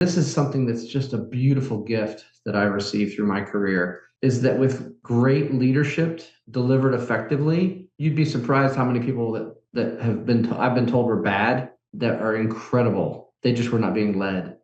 This is something that's just a beautiful gift that I received through my career is that with great leadership delivered effectively, you'd be surprised how many people that have been I've been told were bad that are incredible. They just were not being led.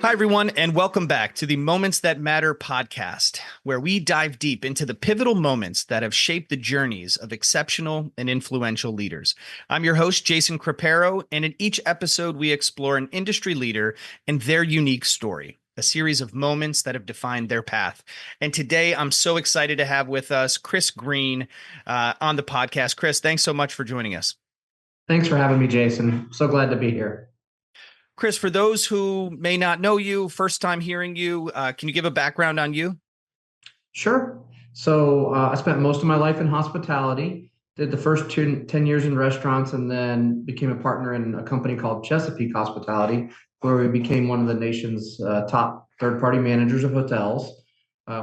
Hi, everyone, and welcome back to the Moments That Matter podcast, where we dive deep into the pivotal moments that have shaped the journeys of exceptional and influential leaders. I'm your host, Jason Crepero, and in each episode, we explore an industry leader and their unique story, a series of moments that have defined their path. And today, I'm so excited to have with us Chris Green on the podcast. Chris, thanks so much for joining us. Thanks for having me, Jason. So glad to be here. Chris, for those who may not know you, first time hearing you, can you give a background on you? Sure. So I spent most of my life in hospitality, did the first 10 years in restaurants, and then became a partner in a company called Chesapeake Hospitality, where we became one of the nation's top third-party managers of hotels.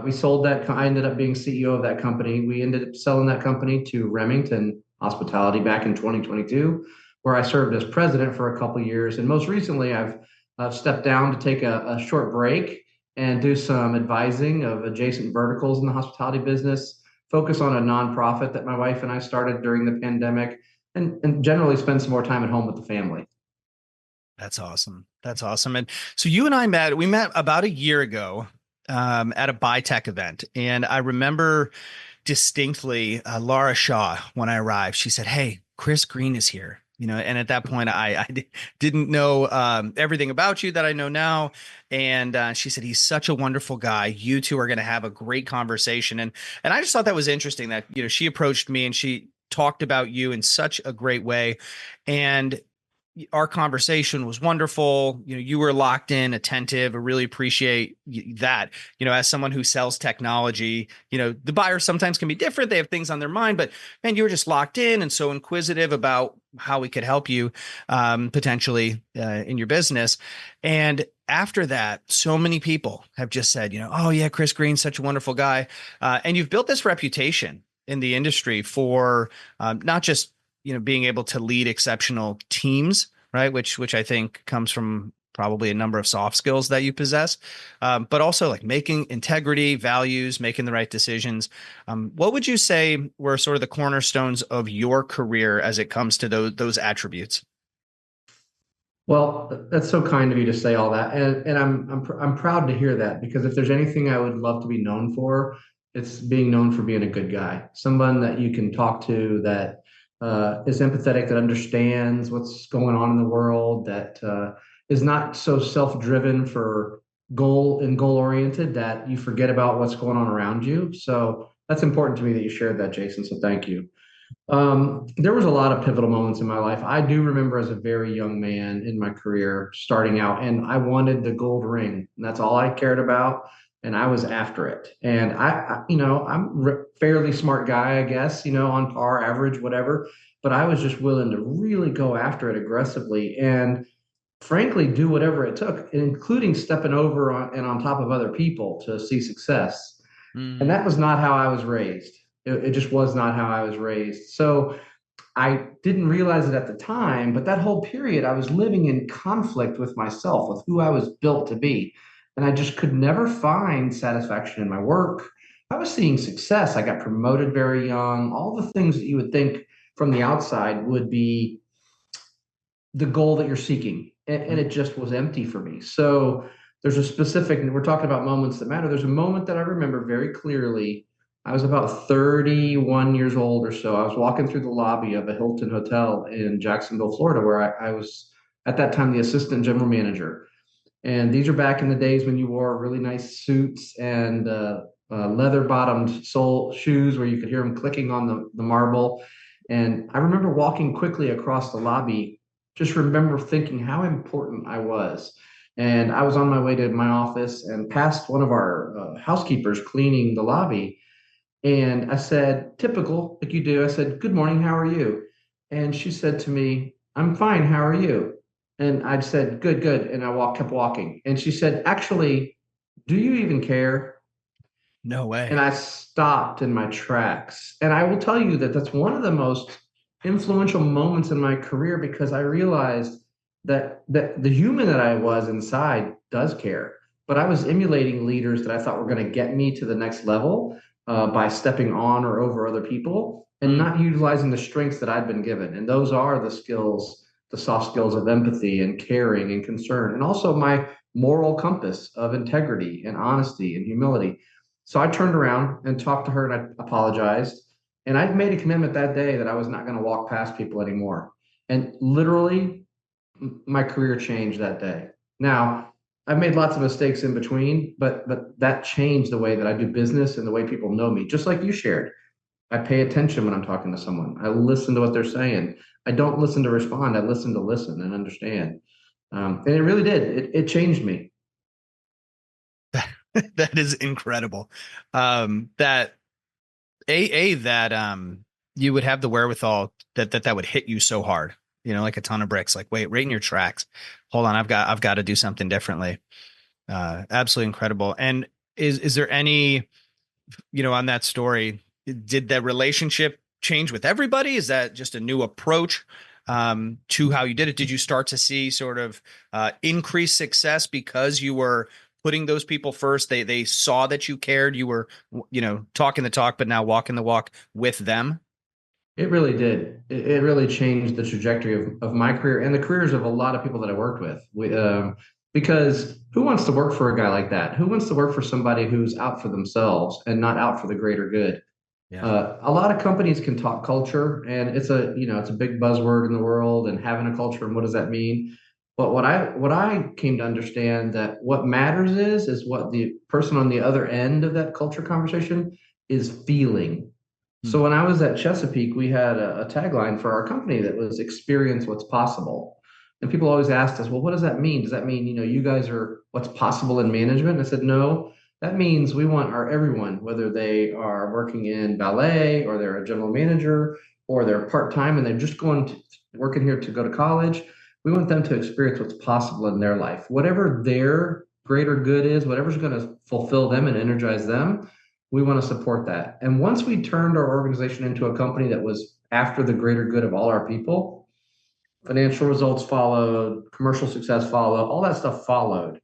We sold that. I ended up being CEO of that company. We ended up selling that company to Remington Hospitality back in 2022, where I served as president for a couple of years. And most recently, I've stepped down to take a short break and do some advising of adjacent verticals in the hospitality business, focus on a nonprofit that my wife and I started during the pandemic, and generally spend some more time at home with the family. That's awesome. That's awesome. And so you and I met about a year ago at a buy tech event. And I remember distinctly Laura Shaw, when I arrived, she said, "Hey, Chris Green is here." And at that point, I didn't know everything about you that I know now. And she said, "He's such a wonderful guy. You two are going to have a great conversation." And I just thought that was interesting that, she approached me and she talked about you in such a great way. And our conversation was wonderful. You were locked in, attentive. I really appreciate that. As someone who sells technology, the buyers sometimes can be different. They have things on their mind, but man, you were just locked in and so inquisitive about how we could help you potentially in your business. And after that, so many people have just said, "Oh yeah, Chris Green's such a wonderful guy." And you've built this reputation in the industry for not just being able to lead exceptional teams, right? Which I think comes from probably a number of soft skills that you possess, but also like making integrity, values, making the right decisions. What would you say were sort of the cornerstones of your career as it comes to those attributes? Well, that's so kind of you to say all that, and I'm proud to hear that, because if there's anything I would love to be known for, it's being known for being a good guy, someone that you can talk to, that is empathetic, that understands what's going on in the world, that is not so self-driven for goal oriented that you forget about what's going on around you. So that's important to me that you shared that, Jason. So thank you. There was a lot of pivotal moments in my life. I do remember as a very young man in my career starting out, and I wanted the gold ring. And that's all I cared about, and I was after it. And I'm a fairly smart guy, I guess, on par, average, whatever. But I was just willing to really go after it aggressively and, frankly, do whatever it took, including stepping over and on top of other people to see success. And that was not how I was raised. It just was not how I was raised. So I didn't realize it at the time, but that whole period I was living in conflict with myself, with who I was built to be. And I just could never find satisfaction in my work. I was seeing success. I got promoted very young. All the things that you would think from the outside would be the goal that you're seeking. And it just was empty for me. So there's a specific, and we're talking about moments that matter. There's a moment that I remember very clearly. I was about 31 years old or so. I was walking through the lobby of a Hilton hotel in Jacksonville, Florida, where I was at that time the assistant general manager. And these are back in the days when you wore really nice suits and leather bottomed sole shoes where you could hear them clicking on the marble. And I remember walking quickly across the lobby, just remember thinking how important I was. And I was on my way to my office and passed one of our housekeepers cleaning the lobby. And I said, typical, like you do, I said, "Good morning, how are you?" And she said to me, "I'm fine, how are you?" And I said, "Good, good." And I kept walking. And she said, "Actually, do you even care?" No And way. I stopped in my tracks. And I will tell you that that's one of the most influential moments in my career because I realized that the human that I was inside does care. But I was emulating leaders that I thought were going to get me to the next level by stepping on or over other people and Mm, not utilizing the strengths that I'd been given. And those are the skills, the soft skills of empathy and caring and concern, and also my moral compass of integrity and honesty and humility. So I turned around and talked to her and I apologized. And I'd made a commitment that day that I was not going to walk past people anymore. And literally, my career changed that day. Now, I've made lots of mistakes in between, but that changed the way that I do business and the way people know me. Just like you shared, I pay attention when I'm talking to someone. I listen to what they're saying. I don't listen to respond. I listen to listen and understand. And it really did. It changed me. that is incredible. That that you would have the wherewithal that would hit you so hard, like a ton of bricks. Like, wait, right in your tracks. Hold on, I've got to do something differently. Absolutely incredible. And is there any, on that story, did that relationship change with everybody? Is that just a new approach to how you did it? Did you start to see sort of increased success because you were putting those people first? They saw that you cared. You were, talking the talk, but now walking the walk with them. It really did. It really changed the trajectory of my career and the careers of a lot of people that I worked with. Because who wants to work for a guy like that? Who wants to work for somebody who's out for themselves and not out for the greater good? Yeah. A lot of companies can talk culture, and it's a big buzzword in the world. And having a culture, and what does that mean? But what I came to understand that what matters is what the person on the other end of that culture conversation is feeling. Hmm. So when I was at Chesapeake, we had a tagline for our company that was experience what's possible. And people always asked us, well, what does that mean? Does that mean, you guys are what's possible in management? And I said, no, that means we want our everyone, whether they are working in ballet or they're a general manager or they're part-time and they're just working here to go to college. We want them to experience what's possible in their life. Whatever their greater good is, whatever's going to fulfill them and energize them, we want to support that. And once we turned our organization into a company that was after the greater good of all our people, financial results followed, commercial success followed, all that stuff followed.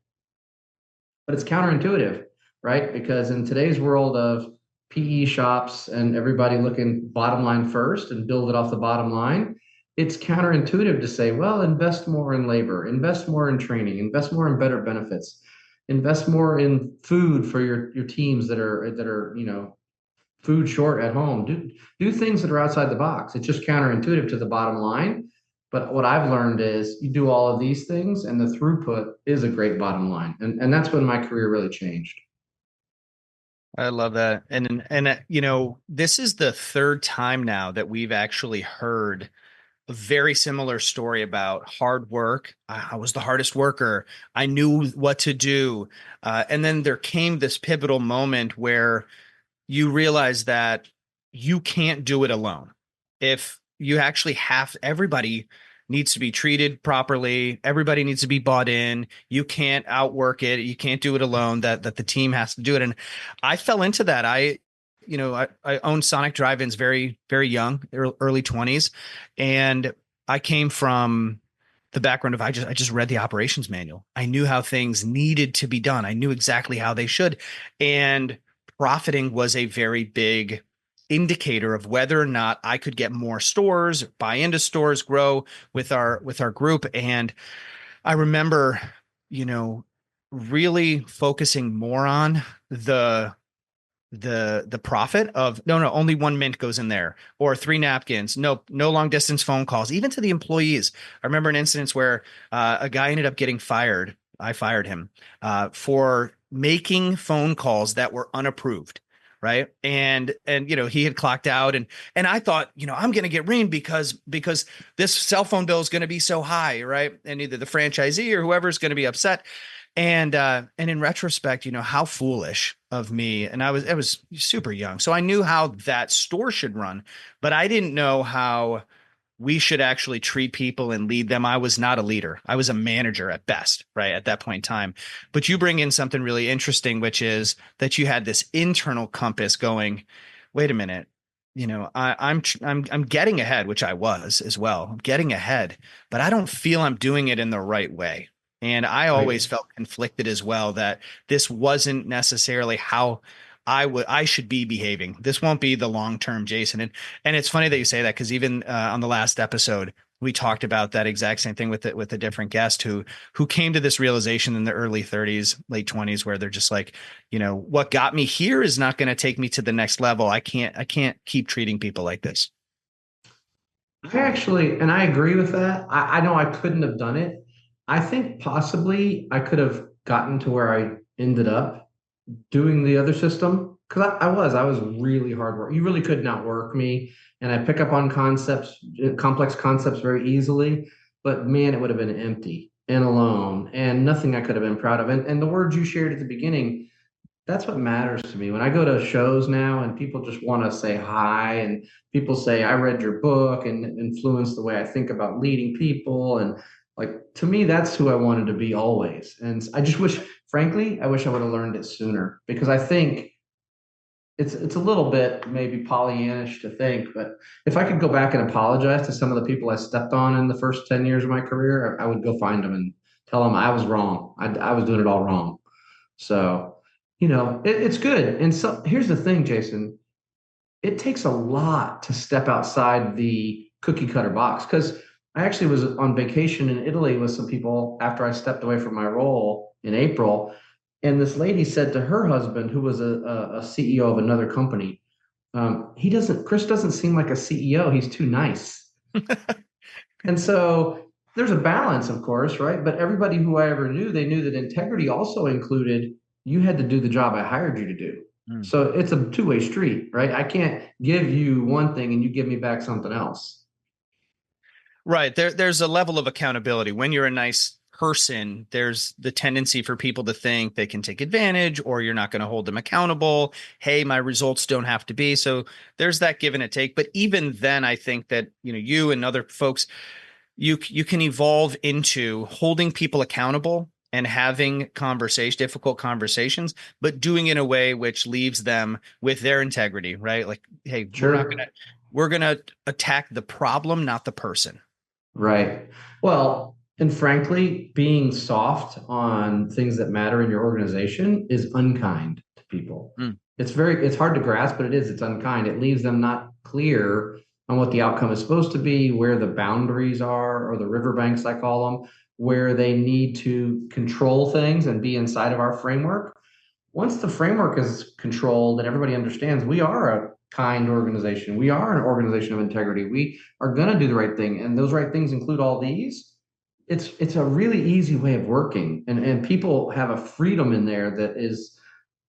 But it's counterintuitive, right? Because in today's world of PE shops and everybody looking bottom line first and build it off the bottom line, it's counterintuitive to say, well, invest more in labor, invest more in training, invest more in better benefits, invest more in food for your teams that are food short at home. Do things that are outside the box. It's just counterintuitive to the bottom line. But what I've learned is you do all of these things and the throughput is a great bottom line. And that's when my career really changed. I love that. And this is the third time now that we've actually heard a very similar story about hard work. I was the hardest worker. I knew what to do. And then there came this pivotal moment where you realize that you can't do it alone. If you actually have, everybody needs to be treated properly. Everybody needs to be bought in. You can't outwork it. You can't do it alone. That the team has to do it. And I fell into that. I owned Sonic Drive-ins very, very young, early 20s. And I came from the background of I just read the operations manual. I knew how things needed to be done. I knew exactly how they should. And profiting was a very big indicator of whether or not I could get more stores, buy into stores, grow with our group. And I remember, you know, really focusing more on the profit of no, only one mint goes in there, or three napkins, no long distance phone calls, even to the employees. I remember an instance where a guy ended up getting fired. I fired him for making phone calls that were unapproved, right? And he had clocked out, and I thought, I'm going to get reamed because this cell phone bill is going to be so high, right? And either the franchisee or whoever is going to be upset. And in retrospect, how foolish of me. And I was super young. So I knew how that store should run, but I didn't know how we should actually treat people and lead them. I was not a leader. I was a manager at best, right? At that point in time. But you bring in something really interesting, which is that you had this internal compass going, wait a minute, I'm getting ahead, which I was as well. I'm getting ahead, but I don't feel I'm doing it in the right way. And I always Right. felt conflicted as well that this wasn't necessarily how I should be behaving. This won't be the long-term Jason. And it's funny that you say that because even on the last episode, we talked about that exact same thing with a different guest who came to this realization in the early 30s, late 20s, where they're just like, what got me here is not going to take me to the next level. I can't keep treating people like this. I actually, and I agree with that. I know I couldn't have done it. I think possibly I could have gotten to where I ended up doing the other system because I was really hard work. You really could not work me, and I pick up on concepts, complex concepts very easily. But man, it would have been empty and alone, and nothing I could have been proud of. And the words you shared at the beginning, that's what matters to me. When I go to shows now and people just want to say hi and people say, I read your book and influenced the way I think about leading people. And like, to me, that's who I wanted to be always. And I just wish, frankly, I wish I would have learned it sooner because I think it's a little bit maybe Pollyannish to think, but if I could go back and apologize to some of the people I stepped on in the first 10 years of my career, I would go find them and tell them I was wrong. I was doing it all wrong. So, it's good. And so here's the thing, Jason, it takes a lot to step outside the cookie cutter box because I actually was on vacation in Italy with some people after I stepped away from my role in April. And this lady said to her husband, who was a CEO of another company, Chris doesn't seem like a CEO. He's too nice. And so there's a balance, of course, right? But everybody who I ever knew, they knew that integrity also included you had to do the job I hired you to do. Mm. So it's a two-way street, right? I can't give you one thing and you give me back something else. Right. There's a level of accountability. When you're a nice person, there's the tendency for people to think they can take advantage or you're not going to hold them accountable. Hey, my results don't have to be. So there's that give and a take. But even then, I think that, you and other folks, you can evolve into holding people accountable and having difficult conversations, but doing it in a way which leaves them with their integrity, right? Like, hey, Sure. we're gonna attack the problem, not the person. Right. Well, and frankly, being soft on things that matter in your organization is unkind to people. Mm. It's hard to grasp, but it's unkind. It leaves them not clear on what the outcome is supposed to be, where the boundaries are, or the riverbanks, I call them, where they need to control things and be inside of our framework. Once the framework is controlled and everybody understands we are a kind organization, we are an organization of integrity, we are going to do the right thing, and those right things include all these. It's a really easy way of working, and people have a freedom in there that is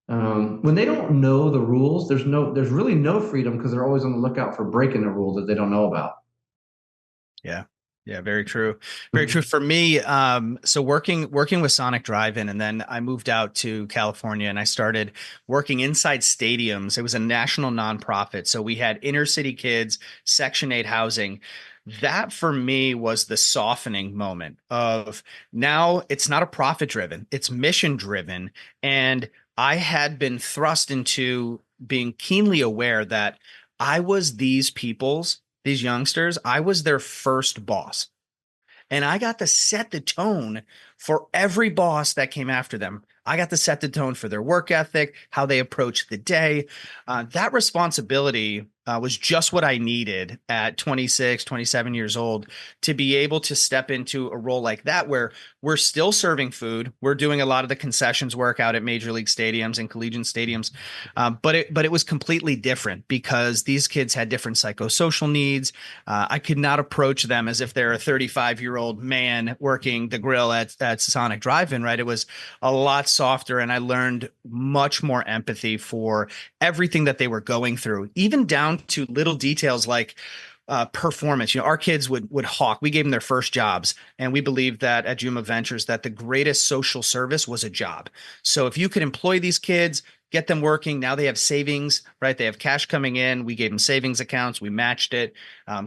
when they don't know the rules. There's really no freedom because they're always on the lookout for breaking the rules that they don't know about. Yeah. Yeah, very true. Very true for me. So working with Sonic Drive-In, and then I moved out to California and I started working inside stadiums. It was a national nonprofit. So we had inner city kids, Section 8 housing. That for me was the softening moment of now it's not a profit driven, it's mission driven. And I had been thrust into being keenly aware that I was these youngsters, I was their first boss. And I got to set the tone for every boss that came after them. I got to set the tone for their work ethic, how they approach the day. That responsibility was just what I needed at 26, 27 years old to be able to step into a role like that where we're still serving food. We're doing a lot of the concessions work out at major league stadiums and collegiate stadiums. But it was completely different because these kids had different psychosocial needs. I could not approach them as if they're a 35-year-old man working the grill at Sonic Drive-In, right? It was a lot softer, and I learned much more empathy for everything that they were going through, even down to little details like performance. Our kids would hawk. We gave them their first jobs, and we believed that at Juma Ventures that the greatest social service was a job. So if you could employ these kids, get them working, now they have savings, right? They have cash coming in. We gave them savings accounts. We matched it,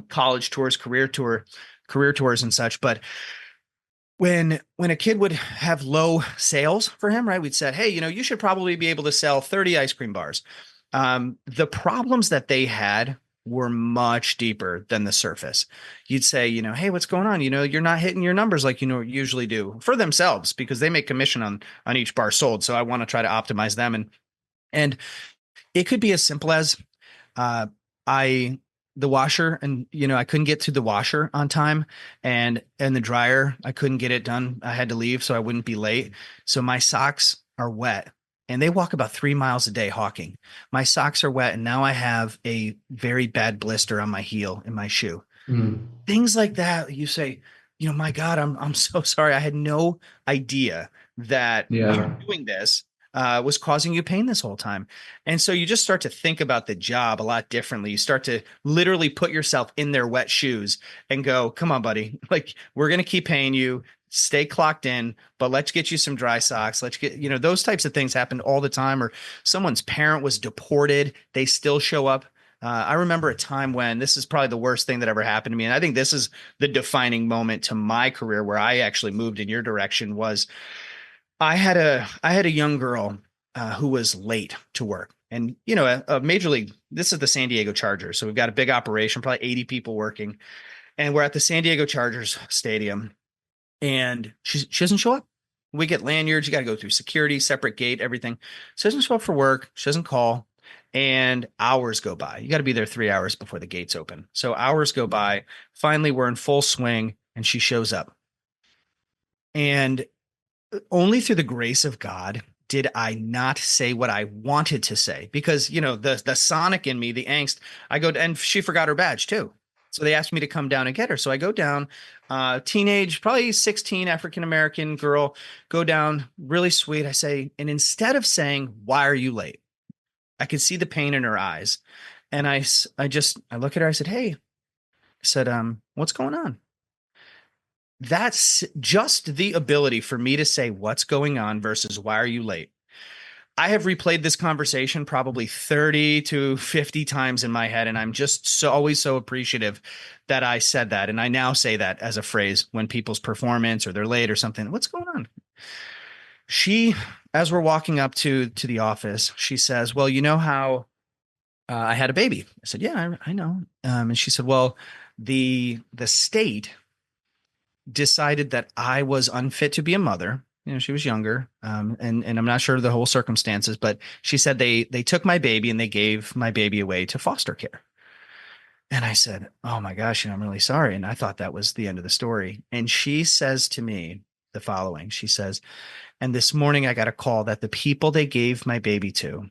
college tours, career tours, and such. But when a kid would have low sales for him, right? We'd said, hey, you should probably be able to sell 30 ice cream bars. The problems that they had were much deeper than the surface. You'd say, hey, what's going on? You're not hitting your numbers like usually do for themselves because they make commission on each bar sold. So I want to try to optimize them. And it could be as simple as uh, I the washer and I couldn't get to the washer on time and the dryer I couldn't get it done. I had to leave so I wouldn't be late. So my socks are wet and they walk about 3 miles a day hawking. My socks are wet and now I have a very bad blister on my heel in my shoe. Mm. Things like that. You say, my God, I'm so sorry. I had no idea that you Yeah. doing this was causing you pain this whole time. And so you just start to think about the job a lot differently. You start to literally put yourself in their wet shoes and go, come on, buddy. Like, we're going to keep paying you. Stay clocked in, but let's get you some dry socks. Let's get, those types of things happen all the time. Or someone's parent was deported. They still show up. I remember a time when this is probably the worst thing that ever happened to me. And I think this is the defining moment to my career where I actually moved in your direction was I had a young girl who was late to work. And, a major league, this is the San Diego Chargers. So we've got a big operation, probably 80 people working. And we're at the San Diego Chargers stadium and she doesn't show up. We get lanyards. You got to go through security, separate gate, everything. She doesn't show up for work. She doesn't call. And hours go by. You got to be there 3 hours before the gates open. So hours go by. Finally, we're in full swing and she shows up. And only through the grace of God did I not say what I wanted to say because the Sonic in me, the angst. I go and she forgot her badge too, so they asked me to come down and get her. So I go down, teenage, probably 16, African American girl, go down, really sweet. I say, and instead of saying why are you late, I could see the pain in her eyes, and I look at her. I said, hey, I said, what's going on? That's just the ability for me to say what's going on versus why are you late. I have replayed this conversation probably 30 to 50 times in my head, and I'm just always so appreciative that I said that. And I now say that as a phrase when people's performance or they're late or something. What's going on? She, as we're walking up to the office, she says, well, you know how I had a baby? I said, yeah, I know. And she said, well, the state decided that I was unfit to be a mother. She was younger, and I'm not sure of the whole circumstances, but she said they took my baby and they gave my baby away to foster care. And I said, oh my gosh, I'm really sorry. And I thought that was the end of the story. And she says to me the following. She says, and this morning I got a call that the people they gave my baby to,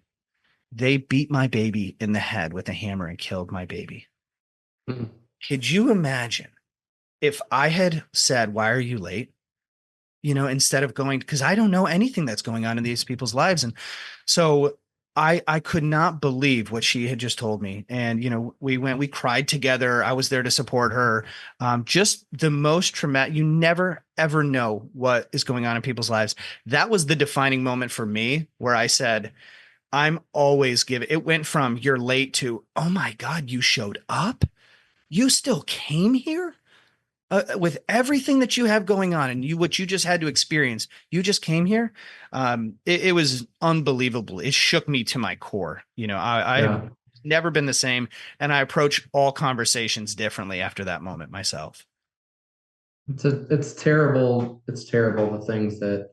they beat my baby in the head with a hammer and killed my baby. Mm. Could you imagine if I had said, why are you late? Instead of going, because I don't know anything that's going on in these people's lives. And so I could not believe what she had just told me. And, we cried together. I was there to support her. Just the most traumatic, you never, ever know what is going on in people's lives. That was the defining moment for me where I said, I'm always giving. It went from you're late to, oh my God, you showed up. You still came here? With everything that you have going on and what you just had to experience, you just came here. It was unbelievable. It shook me to my core. I've Yeah. never been the same, and I approach all conversations differently after that moment myself. It's terrible. It's terrible the things that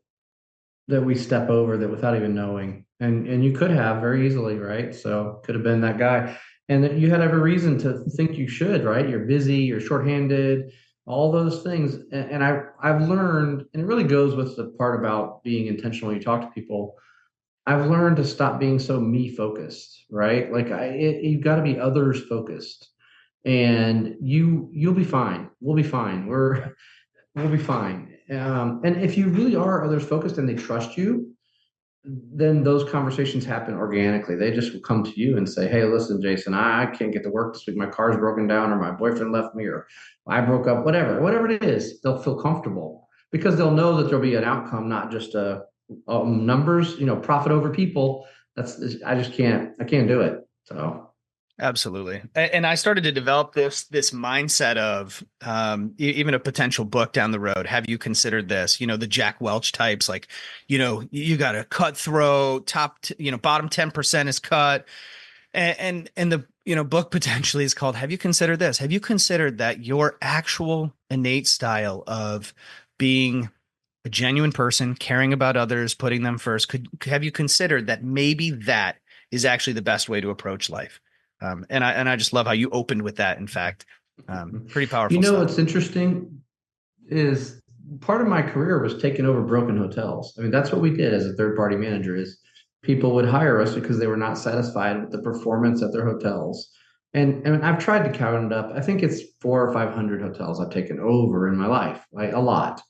we step over that without even knowing. And you could have very easily, right? So could have been that guy. And that you had every reason to think you should, right? You're busy, you're shorthanded, all those things. And I've learned, and it really goes with the part about being intentional when you talk to people. I've learned to stop being so me focused, right? Like you've got to be others focused. And you'll be fine. We'll be fine. We'll be fine. And if you really are others focused and they trust you, then those conversations happen organically. They just will come to you and say, "Hey, listen, Jason, I can't get to work this week. My car's broken down, or my boyfriend left me, or I broke up, whatever it is." They'll feel comfortable because they'll know that there'll be an outcome, not just numbers, profit over people. I can't do it. So Absolutely. And I started to develop this mindset of even a potential book down the road. Have you considered this? The Jack Welch types, like, you got a cutthroat bottom 10% is cut. And the, book potentially is called, Have you considered this? Have you considered that your actual innate style of being a genuine person, caring about others, putting them first, have you considered that maybe that is actually the best way to approach life? And I just love how you opened with that. In fact, pretty powerful stuff. what's interesting is part of my career was taking over broken hotels. I mean, that's what we did as a third party manager is people would hire us because they were not satisfied with the performance at their hotels. And I've tried to count it up. I think it's 400 or 500 hotels I've taken over in my life, like a lot.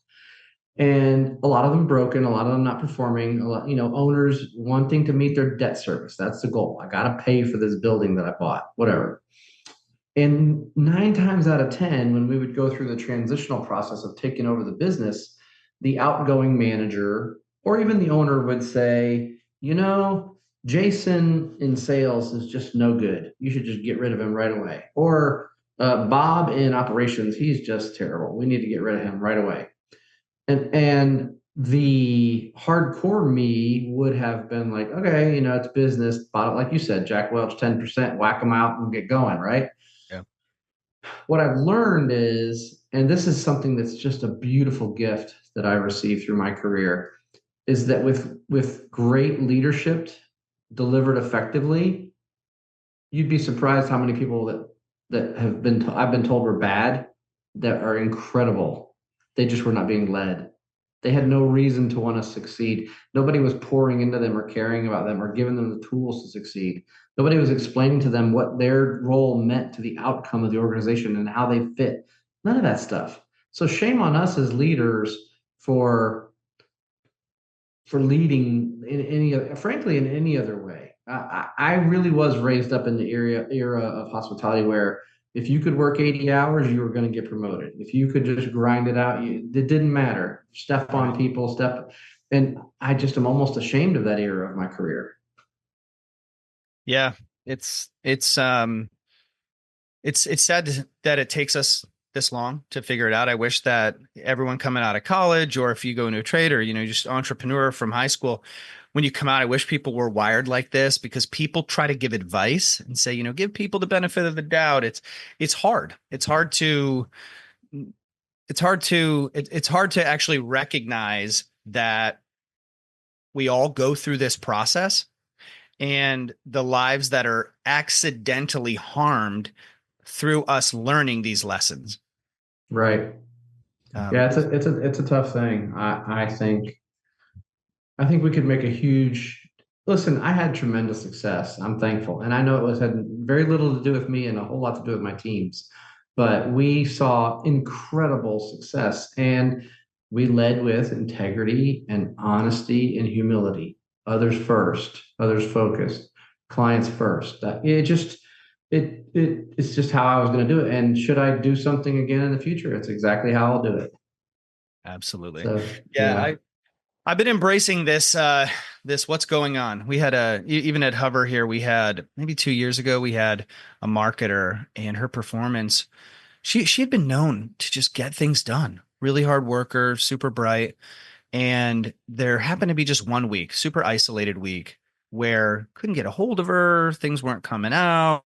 And a lot of them broken, a lot of them not performing, a lot, owners wanting to meet their debt service. That's the goal. I got to pay for this building that I bought, whatever. And 9 times out of 10, when we would go through the transitional process of taking over the business, the outgoing manager or even the owner would say, Jason in sales is just no good. You should just get rid of him right away. Or Bob in operations, he's just terrible. We need to get rid of him right away. And the hardcore me would have been like, okay, it's business. Bottom, like you said, Jack Welch, 10%, whack them out and get going, right? Yeah. What I've learned is, and this is something that's just a beautiful gift that I received through my career, is that with great leadership delivered effectively, you'd be surprised how many people that I've been told were bad that are incredible. They just were not being led. They had no reason to want to succeed. Nobody was pouring into them or caring about them or giving them the tools to succeed. Nobody was explaining to them what their role meant to the outcome of the organization and how they fit. None of that stuff. So shame on us as leaders for leading in frankly, in any other way. I really was raised up in the era of hospitality where if you could work 80 hours, you were going to get promoted. If you could just grind it out, it didn't matter. Step on Right. people, and I just am almost ashamed of that era of my career. Yeah. It's sad that it takes us this long to figure it out. I wish that everyone coming out of college, or if you go into a trade, or just entrepreneur from high school, when you come out, I wish people were wired like this, because people try to give advice and say, give people the benefit of the doubt. It's hard. It's hard to actually recognize that we all go through this process, and the lives that are accidentally harmed through us learning these lessons. Right. Yeah, Um, it's a tough thing. I think we could make a huge listen. I had tremendous success. I'm thankful. And I know had very little to do with me and a whole lot to do with my teams. But we saw incredible success and we led with integrity and honesty and humility. Others first, others focused, clients first. It's just how I was going to do it. And should I do something again in the future? It's exactly how I'll do it. Absolutely. So Yeah, yeah. I've been embracing this what's going on. We had even at Hover here, we had maybe 2 years ago, we had a marketer, and her performance, she had been known to just get things done. Really hard worker, super bright. And there happened to be just one week, super isolated week, where couldn't get a hold of her, things weren't coming out.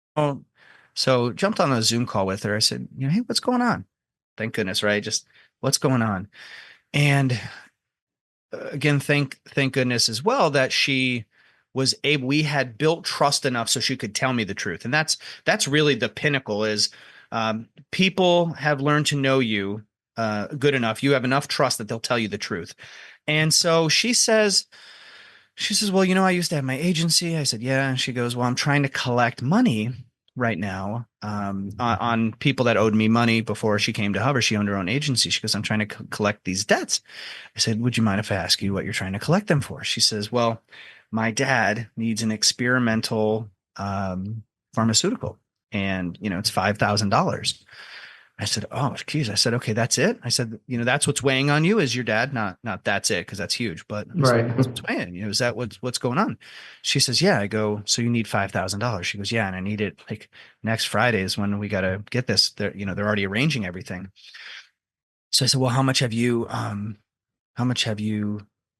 So jumped on a Zoom call with her. I said, hey, what's going on? Thank goodness, right? Just what's going on? And again, thank goodness as well that she was able, we had built trust enough so she could tell me the truth. And that's really the pinnacle is people have learned to know you good enough. You have enough trust that they'll tell you the truth. And so she says, well, I used to have my agency. I said, yeah. And she goes, well, I'm trying to collect money right now on people that owed me money before she came to Hover. She owned her own agency. She goes, I'm trying to collect these debts. I said, would you mind if I ask you what you're trying to collect them for? She says, well, my dad needs an experimental pharmaceutical, and it's $5,000. I said, oh, geez. I said, okay, that's it. I said, that's what's weighing on you is your dad, not that's it, because that's huge. But I said, Right. that's what's weighing. Is that what's going on? She says, yeah. I go, so you need $5,000. She goes, yeah, and I need it like next Friday is when we got to get this. They're already arranging everything. So I said, well, how much have you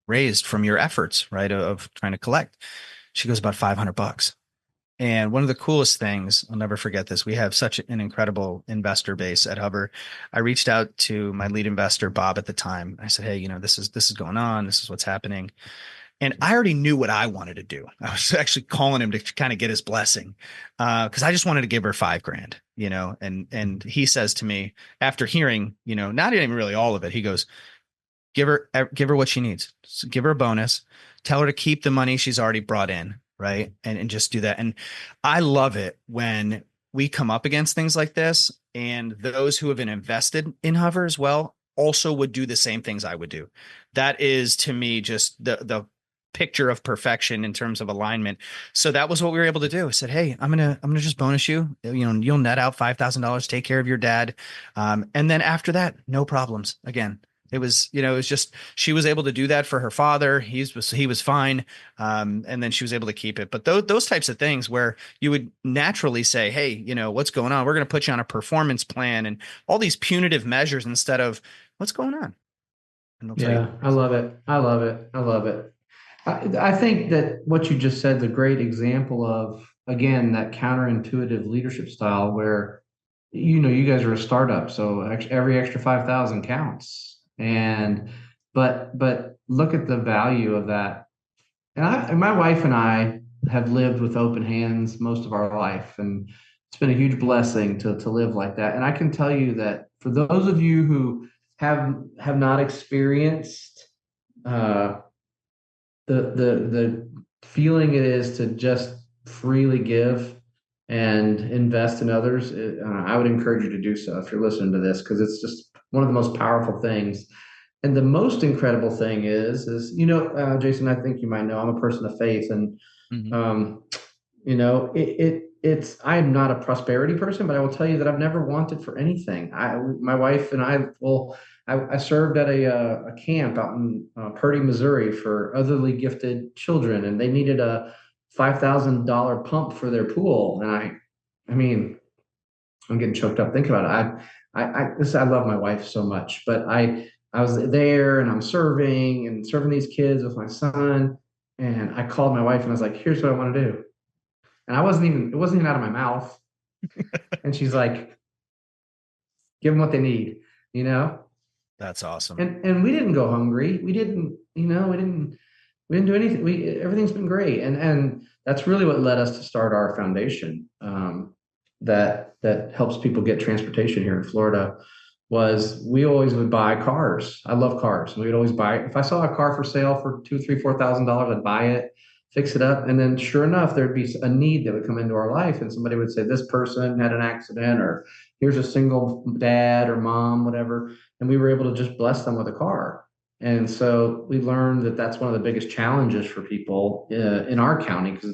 raised from your efforts, right, of trying to collect? She goes, about $500. And one of the coolest things, I'll never forget this. We have such an incredible investor base at Hover. I reached out to my lead investor, Bob, at the time. I said, hey, this is going on. This is what's happening. And I already knew what I wanted to do. I was actually calling him to kind of get his blessing, because I just wanted to give her $5,000, and he says to me after hearing, not even really all of it, he goes, give her what she needs. So give her a bonus. Tell her to keep the money she's already brought in, right? And just do that. And I love it when we come up against things like this, and those who have been invested in Hover as well also would do the same things I would do. That is to me just the picture of perfection in terms of alignment. So that was what we were able to do. I said, hey, I'm gonna just bonus you. You'll net out $5,000. Take care of your dad, and then after that, no problems again. It was just, she was able to do that for her father. He was fine. And then she was able to keep it. But those types of things where you would naturally say, hey, what's going on? We're going to put you on a performance plan and all these punitive measures instead of what's going on. And they'll tell you. Yeah, I love it. I love it. I love it. I think that what you just said is a great example of, again, that counterintuitive leadership style where, you guys are a startup, so every extra 5,000 counts. But look at the value of that. And my wife and I have lived with open hands most of our life, and it's been a huge blessing to live like that. And I can tell you that for those of you who have not experienced uh, the feeling it is to just freely give and invest in others, I would encourage you to do so if you're listening to this, because it's just one of the most powerful things. And the most incredible thing is Jason, I think you might know I'm a person of faith, and Mhm. um, it's I am not a prosperity person, but I will tell you that I've never wanted for anything. My wife and I, well, I served at a camp out in Purdy, Missouri for otherly gifted children, and they needed a $5,000 pump for their pool. And I mean, I'm getting choked up thinking about it. I love my wife so much, but I was there and I'm serving these kids with my son. And I called my wife and I was like, here's what I want to do. And it wasn't even out of my mouth. And she's like, give them what they need, you know? That's awesome. And we didn't go hungry. We didn't do anything. Everything's been great. And that's really what led us to start our foundation. That helps people get transportation here in Florida. Was we always would buy cars. I love cars. We would always buy, if I saw a car for sale for two, three, $4,000, I'd buy it, fix it up. And then sure enough, there'd be a need that would come into our life. And somebody would say, this person had an accident, or here's a single dad or mom, whatever. And we were able to just bless them with a car. And so we learned that that's one of the biggest challenges for people in our county, because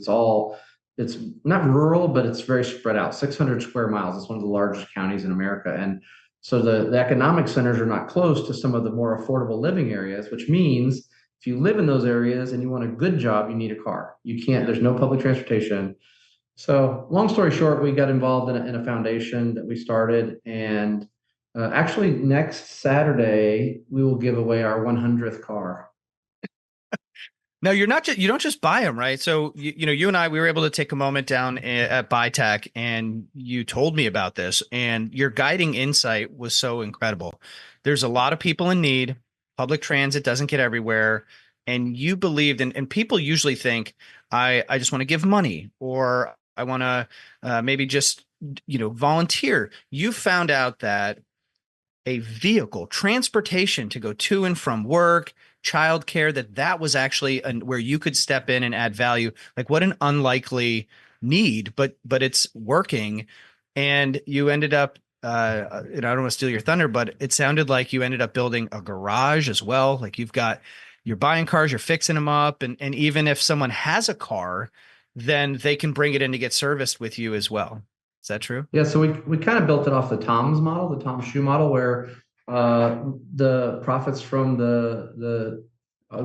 it's not rural, but it's very spread out, 600 square miles. It's one of the largest counties in America. And so the economic centers are not close to some of the more affordable living areas, which means if you live in those areas and you want a good job, you need a car. You can't, there's no public transportation. So long story short, we got involved in a foundation that we started. And actually next Saturday, we will give away our 100th car. No, you don't just buy them, right? So you and I, we were able to take a moment down at BuyTech, and you told me about this, and your guiding insight was so incredible. There's a lot of people in need. Public transit doesn't get everywhere, and you believed, and people usually think, I just want to give money, or I want to maybe just volunteer. You found out that a vehicle, transportation to go to and from work, childcare, that was actually where you could step in and add value. Like, what an unlikely need, but it's working. And you ended up, I don't want to steal your thunder, but it sounded like you ended up building a garage as well. Like you're buying cars, you're fixing them up, and even if someone has a car, then they can bring it in to get serviced with you as well. Is that true? Yeah, so we kind of built it off the Tom's model, the Tom Shoe model, where the profits from the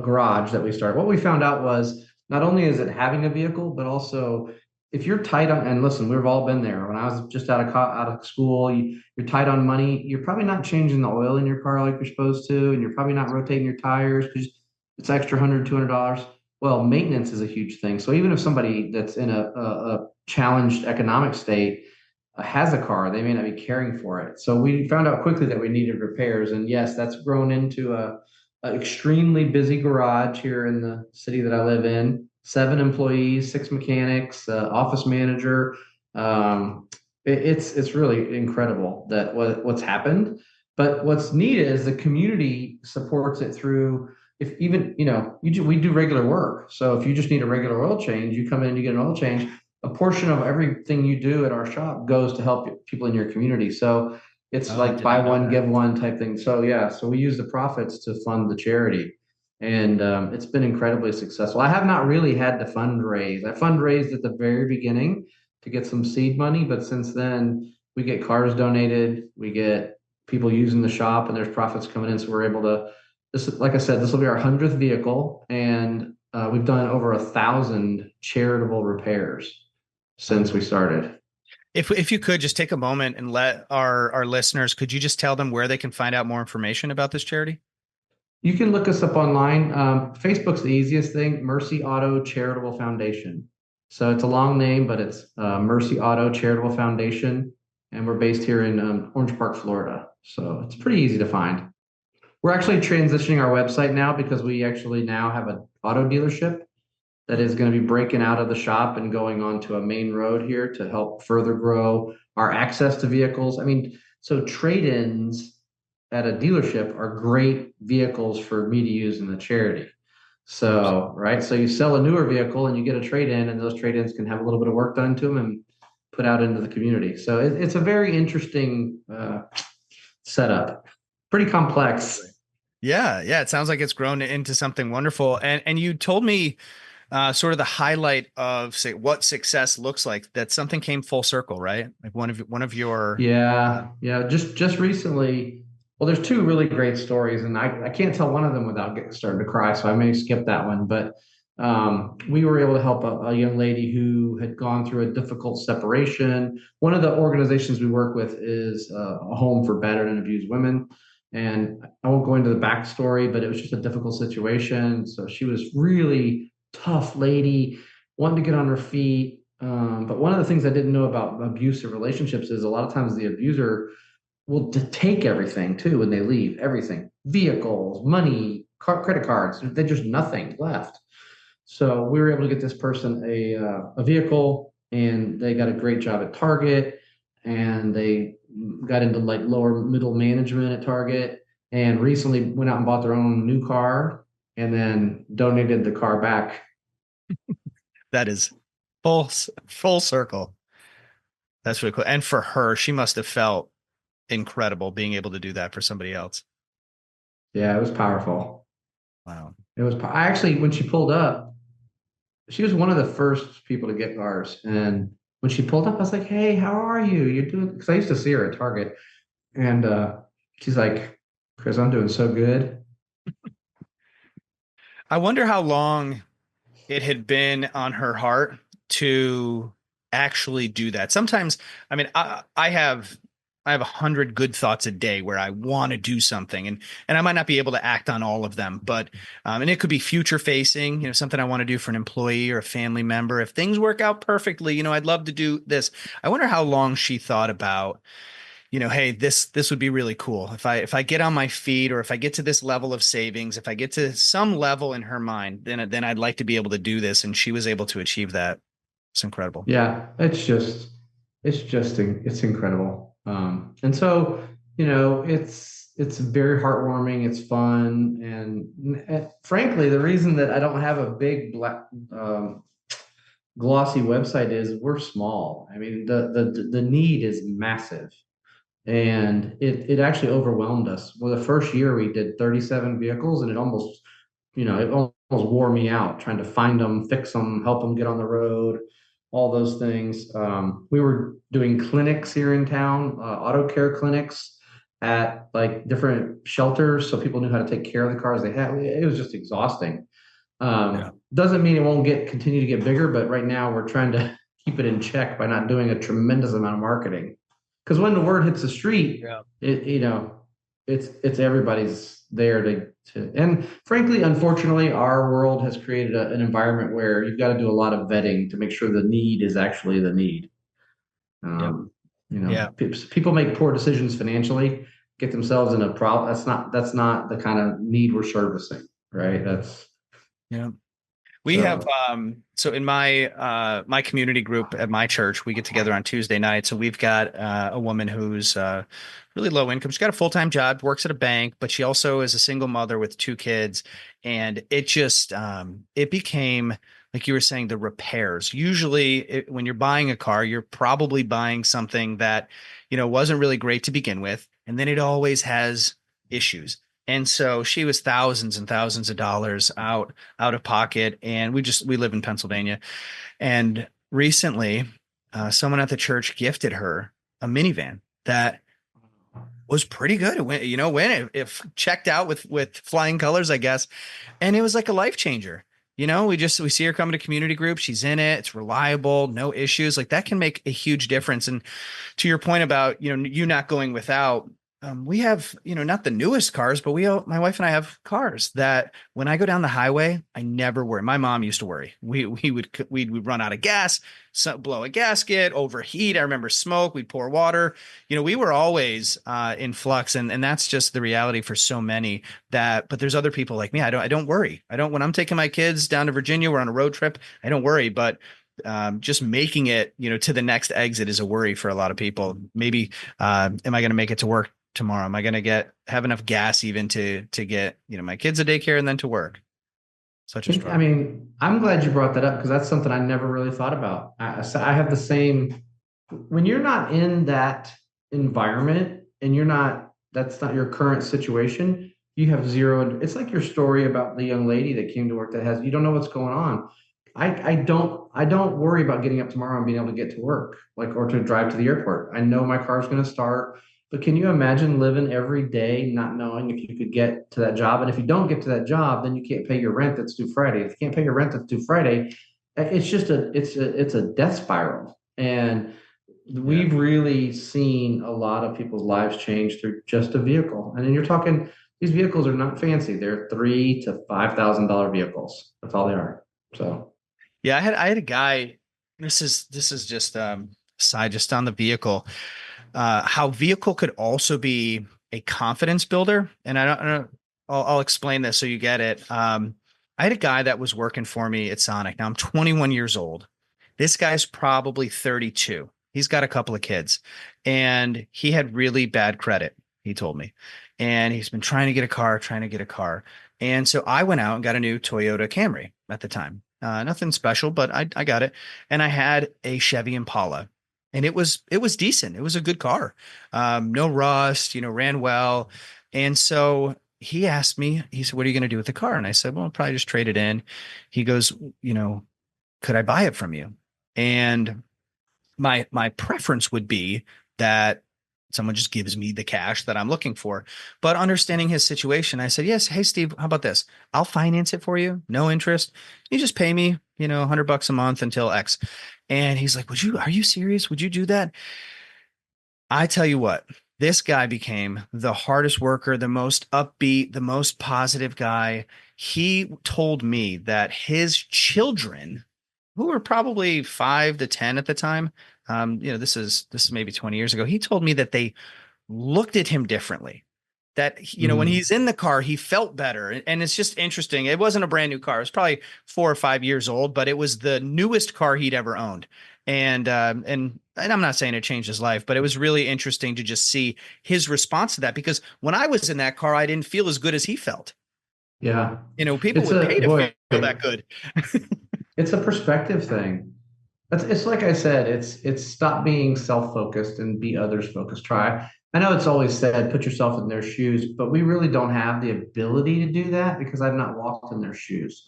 garage that we started. What we found out was not only is it having a vehicle, but also if you're tight on, and listen, we've all been there. When I was just out of school, you're tight on money. You're probably not changing the oil in your car like you're supposed to, and you're probably not rotating your tires because it's extra $100, $200. Well, maintenance is a huge thing. So even if somebody that's in a challenged economic state has a car, they may not be caring for it. So we found out quickly that we needed repairs. And yes, that's grown into a extremely busy garage here in the city that I live in. 7 employees, 6 mechanics, office manager. It's really incredible that what's happened. But what's neat is the community supports it through if even we do regular work. So if you just need a regular oil change, you come in, you get an oil change. A portion of everything you do at our shop goes to help people in your community. So it's Oh, I like did buy not know one, that. give one type thing. So yeah, so we use the profits to fund the charity, and it's been incredibly successful. I have not really had to fundraise. I fundraised at the very beginning to get some seed money, but since then we get cars donated, we get people using the shop, and there's profits coming in. So we're able to. Like I said, this will be our 100th vehicle, and we've done over 1,000 charitable repairs since we Unbelievable. started. If you could just take a moment and let our listeners, could you just tell them where they can find out more information about this charity? You can look us up online. Facebook's the easiest thing, Mercy Auto Charitable Foundation. So it's a long name, but it's Mercy Auto Charitable Foundation. And we're based here in Orange Park, Florida. So it's pretty easy to find. We're actually transitioning our website now because we actually now have an auto dealership that is going to be breaking out of the shop and going onto a main road here to help further grow our access to vehicles. I mean, so trade-ins at a dealership are great vehicles for me to use in the charity. So, Absolutely. right. So you sell a newer vehicle and you get a trade-in, and those trade-ins can have a little bit of work done to them and put out into the community. So it's a very interesting setup. Pretty complex. Absolutely. Yeah, yeah. It sounds like it's grown into something wonderful. And you told me sort of the highlight of say what success looks like. That something came full circle, right? Like one of your Yeah, yeah. Just recently, well, there's two really great stories, and I can't tell one of them without getting started to cry, so I may skip that one. But we were able to help a young lady who had gone through a difficult separation. One of the organizations we work with is a home for battered and abused women. And I won't go into the backstory, but it was just a difficult situation. So she was really tough lady, wanting to get on her feet. But one of the things I didn't know about abusive relationships is a lot of times the abuser will take everything too when they leave, everything, vehicles, money, credit cards. There's just nothing left. So we were able to get this person a vehicle, and they got a great job at Target, and they got into like lower middle management at Target, and recently went out and bought their own new car, and then donated the car back. that is full circle. That's really cool. And for her, she must have felt incredible being able to do that for somebody else. Yeah, it was powerful. Wow. It was. I actually, when she pulled up, she was one of the first people to get cars, and when she pulled up, I was like, "Hey, how are you? You're doing?" Because I used to see her at Target, and she's like, "Chris, I'm doing so good." I wonder how long it had been on her heart to actually do that. Sometimes, I mean, I have 100 good thoughts a day where I want to do something, and I might not be able to act on all of them, but and it could be future facing, something I want to do for an employee or a family member. If things work out perfectly, I'd love to do this. I wonder how long she thought about, hey, this would be really cool if I get on my feet, or if I get to this level of savings, if I get to some level in her mind, then I'd like to be able to do this, and she was able to achieve that. It's incredible. Yeah, it's incredible. And so, it's very heartwarming. It's fun, and frankly, the reason that I don't have a big glossy website is, we're small. I mean, the need is massive. And it actually overwhelmed us. Well, the first year we did 37 vehicles, and it almost wore me out trying to find them, fix them, help them get on the road, all those things. We were doing clinics here in town, auto care clinics at like different shelters, so people knew how to take care of the cars they had. It was just exhausting. Yeah. Doesn't mean it won't continue to get bigger, but right now we're trying to keep it in check by not doing a tremendous amount of marketing. Because when the word hits the street, Yeah. it's everybody's there and frankly, unfortunately, our world has created an environment where you've got to do a lot of vetting to make sure the need is actually the need. Yep. Um, Yeah. people make poor decisions financially, get themselves in a problem. That's not the kind of need we're servicing, right? That's Yeah. We have so. so in my community group at my church, we get together on Tuesday night. So we've got a woman who's really low income. She's got a full-time job, works at a bank, but she also is a single mother with two kids. And it just it became, like you were saying, the repairs. Usually when you're buying a car, you're probably buying something that, wasn't really great to begin with, and then it always has issues. And so she was thousands and thousands of dollars out of pocket. And we live in Pennsylvania. And recently, someone at the church gifted her a minivan that was pretty good. It went, if checked out with flying colors, I guess. And it was like a life changer. We see her come to community group. She's in it. It's reliable, no issues. Like that can make a huge difference. And to your point about, you not going without, we have, not the newest cars, but my wife and I have cars that when I go down the highway, I never worry. My mom used to worry. We'd run out of gas, blow a gasket, overheat. I remember smoke. We'd pour water. We were always in flux, and that's just the reality for so many. But there's other people like me. I don't worry. I don't when I'm taking my kids down to Virginia. We're on a road trip. I don't worry, but just making it, to the next exit is a worry for a lot of people. Maybe, am I going to make it to work tomorrow? Am I going to have enough gas even to get, my kids to daycare and then to work? Such a I struggle. mean, I'm glad you brought that up because that's something I never really thought about. I have the same, when you're not in that environment and that's not your current situation, you have zero. It's like your story about the young lady that came to work you don't know what's going on. I don't worry about getting up tomorrow and being able to get to work, like, or to drive to the airport. I know my car's going to start. But can you imagine living every day not knowing if you could get to that job? And if you don't get to that job, then you can't pay your rent that's due Friday. If you can't pay your rent that's due Friday, it's a death spiral. And Yeah. we've really seen a lot of people's lives change through just a vehicle. And then you're talking, these vehicles are not fancy. They're $3,000 to $5,000 vehicles. That's all they are. So Yeah. I had a guy, this is just, side just on the vehicle, how vehicle could also be a confidence builder. And I don't, I'll explain this so you get it. I had a guy that was working for me at Sonic. Now I'm 21 years old. This guy's probably 32. He's got a couple of kids and he had really bad credit, he told me. And he's been trying to get a car, trying to get a car. And so I went out and got a new Toyota Camry at the time. Nothing special, but I got it. And I had a Chevy Impala and it was decent. It was a good car. No rust, ran well. And so he asked me, he said, "What are you going to do with the car?" And I said, "Well, I'll probably just trade it in." He goes, "Could I buy it from you?" And my preference would be that someone just gives me the cash that I'm looking for. But understanding his situation, I said, "Yes, hey Steve, how about this? I'll finance it for you, no interest. You just pay me, $100 a month until X." And he's like, Are you serious? Would you do that?" I tell you what, this guy became the hardest worker, the most upbeat, the most positive guy. He told me that his children, who were probably 5 to 10 at the time, this is maybe 20 years ago. He told me that they looked at him differently. That, when mhm. he's in the car, he felt better. And it's just interesting. It wasn't a brand new car. It was probably 4 or 5 years old, but it was the newest car he'd ever owned. And I'm not saying it changed his life, but it was really interesting to just see his response to that. Because when I was in that car, I didn't feel as good as he felt. Yeah. People It's would pay a to boy, feel that good. it's a perspective thing. It's like I said, it's stop being self-focused and be others focused. Try. I know it's always said put yourself in their shoes, but we really don't have the ability to do that because I've not walked in their shoes.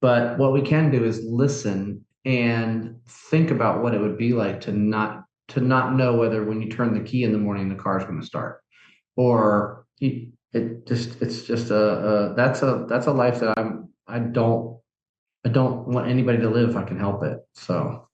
But what we can do is listen and think about what it would be like to not know whether when you turn the key in the morning the car is going to start, or it's just a life that I don't want anybody to live if I can help it. So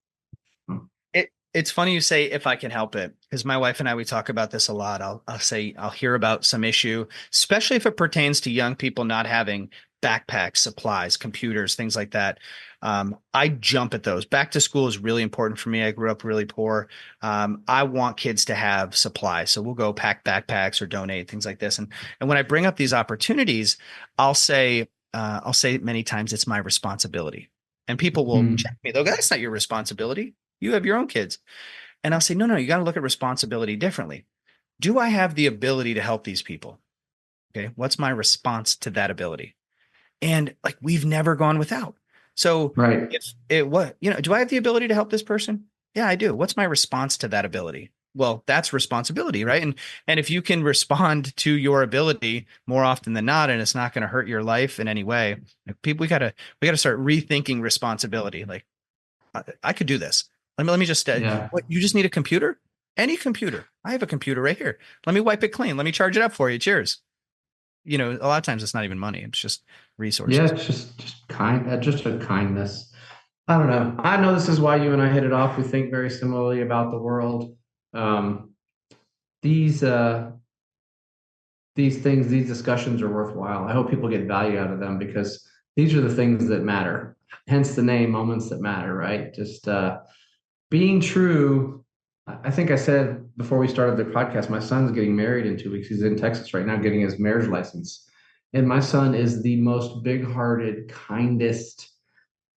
It's funny you say if I can help it, because my wife and I we talk about this a lot. I'll say I'll hear about some issue, especially if it pertains to young people not having backpacks, supplies, computers, things like that. I jump at those. Back to school is really important for me. I grew up really poor. I want kids to have supplies, so we'll go pack backpacks or donate things like this. And when I bring up these opportunities, I'll say many times it's my responsibility, and people will mm, check me. They'll go, "That's not your responsibility. You have your own kids." And I'll say, no, no, you got to look at responsibility differently. Do I have the ability to help these people? Okay. What's my response to that ability? And like, we've never gone without. So right. if it, what, do I have the ability to help this person? Yeah, I do. What's my response to that ability? Well, that's responsibility, right? And if you can respond to your ability more often than not, and it's not going to hurt your life in any way, like people, we gotta start rethinking responsibility. Like, I could do this. Let me just Yeah. what you just need a computer? Any computer. I have a computer right here. Let me wipe it clean. Let me charge it up for you. Cheers. A lot of times it's not even money. It's just Yeah, resources. it's just a kindness. I don't know. I know this is why you and I hit it off. We think very similarly about the world. Um, these these things, these discussions are worthwhile. I hope people get value out of them because these are the things that matter. Hence the name Moments That Matter, right? Just being true. I think I said before we started the podcast, my son's getting married in 2 weeks. He's in Texas right now getting his marriage license. And my son is the most big-hearted, kindest,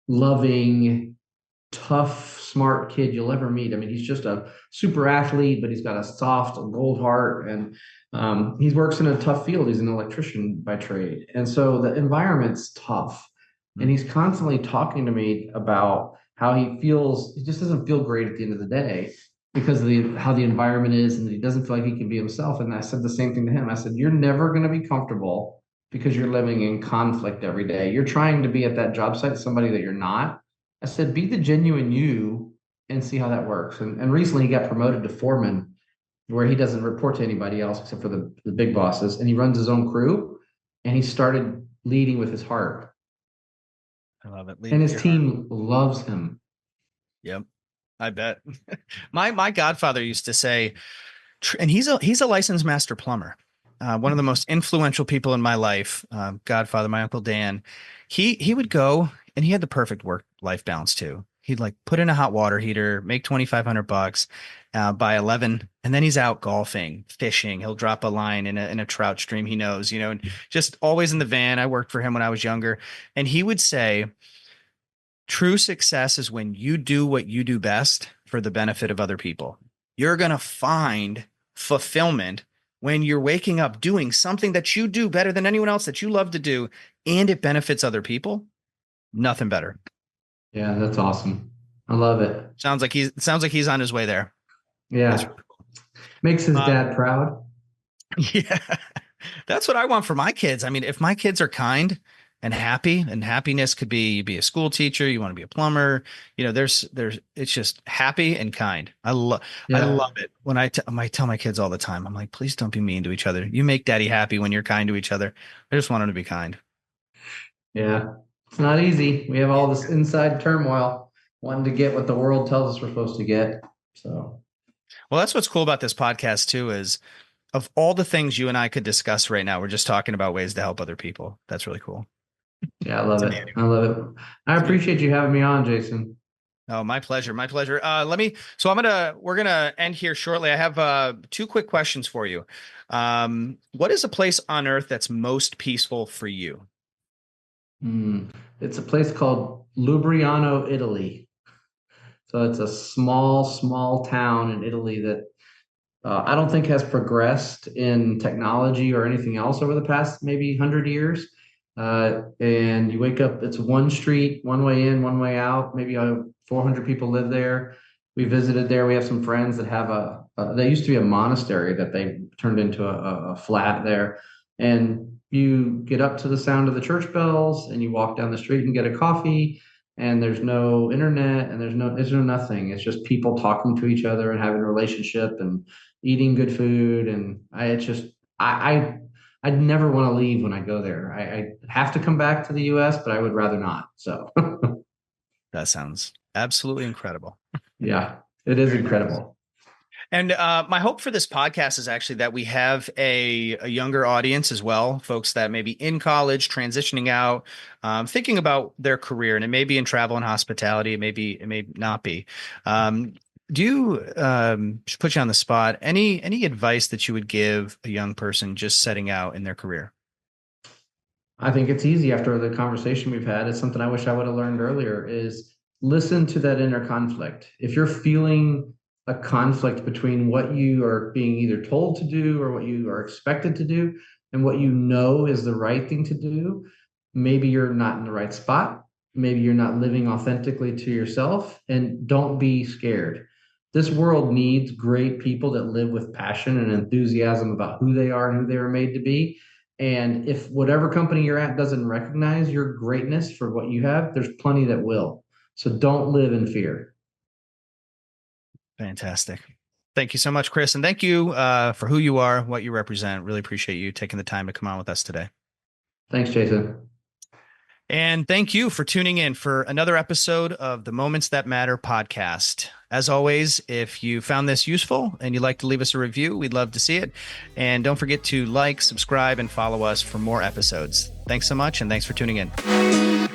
loving, tough, smart kid you'll ever meet. I mean, he's just a super athlete, but he's got a soft gold heart, and he works in a tough field. He's an electrician by trade, and so the environment's tough. And Hmm. he's constantly talking to me about how he feels. He just doesn't feel great at the end of the day because of how the environment is, and he doesn't feel like he can be himself. And I said the same thing to him. I said, "You're never going to be comfortable because you're living in conflict every day. You're trying to be at that job site somebody that you're not." I said, be the genuine you and see how that works. And recently he got promoted to foreman where he doesn't report to anybody else except for the big bosses. And he runs his own crew and he started leading with his heart. I love it. Lead And with his your heart. team loves him. Yep. I bet. My godfather used to say, and he's a licensed master plumber. One of the most influential people in my life, godfather, my uncle Dan. He would go and he had the perfect work life balance too. He'd like put in a hot water heater, make $2,500 by 11, and then he's out golfing, fishing. He'll drop a line in a trout stream he knows, and just always in the van. I worked for him when I was younger, and he would say, true success is when you do what you do best for the benefit of other people. You're going to find fulfillment when you're waking up doing something that you do better than anyone else that you love to do and it benefits other people. Nothing better. Yeah, that's awesome. I love it. Sounds like he's on his way there. That's Yeah. really cool. Makes his Uh, dad proud. yeah. That's what I want for my kids. I mean, if my kids are kind and happy, and happiness could be you be a school teacher, you want to be a plumber, there's it's just happy and kind. I Yeah. love it when I tell my kids all the time. I'm like, please don't be mean to each other. You make daddy happy when you're kind to each other. I just want them to be kind. Yeah. It's not easy. We have all this inside turmoil wanting to get what the world tells us we're supposed to get. So Well, that's what's cool about this podcast too, is of all the things you and I could discuss right now, we're just talking about ways to help other people. That's really cool yeah, I love to me it. anyway. I love it. I To me. appreciate you having me on, Jason. Oh, my pleasure. My pleasure. We're gonna end here shortly. I have two quick questions for you. What is a place on earth that's most peaceful for you? It's a place called Lubriano, Italy. So it's a small, small town in Italy that I don't think has progressed in technology or anything else over the past maybe 100 years. And you wake up, it's one street, one way in, one way out. Maybe 400 people live there. We visited there. We have some friends that have there used to be a monastery that they turned into a flat there. And you get up to the sound of the church bells and you walk down the street and get a coffee. And there's no internet and there's no nothing. It's just people talking to each other and having a relationship and eating good food. And I'd never want to leave when I go there. I have to come back to the US, but I would rather not. So That sounds absolutely incredible. yeah, it is Very nice. incredible. And my hope for this podcast is actually that we have a younger audience as well, folks that may be in college, transitioning out, thinking about their career, and it may be in travel and hospitality, it may not be. Do you just put you on the spot? Any advice that you would give a young person just setting out in their career? I think it's easy after the conversation we've had. It's something I wish I would have learned earlier is listen to that inner conflict. If you're feeling a conflict between what you are being either told to do or what you are expected to do and what you know is the right thing to do, maybe you're not in the right spot. Maybe you're not living authentically to yourself, and don't be scared. This world needs great people that live with passion and enthusiasm about who they are and who they were made to be. And if whatever company you're at doesn't recognize your greatness for what you have, there's plenty that will. So don't live in fear. Fantastic. Thank you so much, Chris. And thank you for who you are, what you represent. Really appreciate you taking the time to come on with us today. Thanks, Jason. And thank you for tuning in for another episode of the Moments That Matter podcast. As always, if you found this useful and you'd like to leave us a review, we'd love to see it. And don't forget to like, subscribe, and follow us for more episodes. Thanks so much, and thanks for tuning in.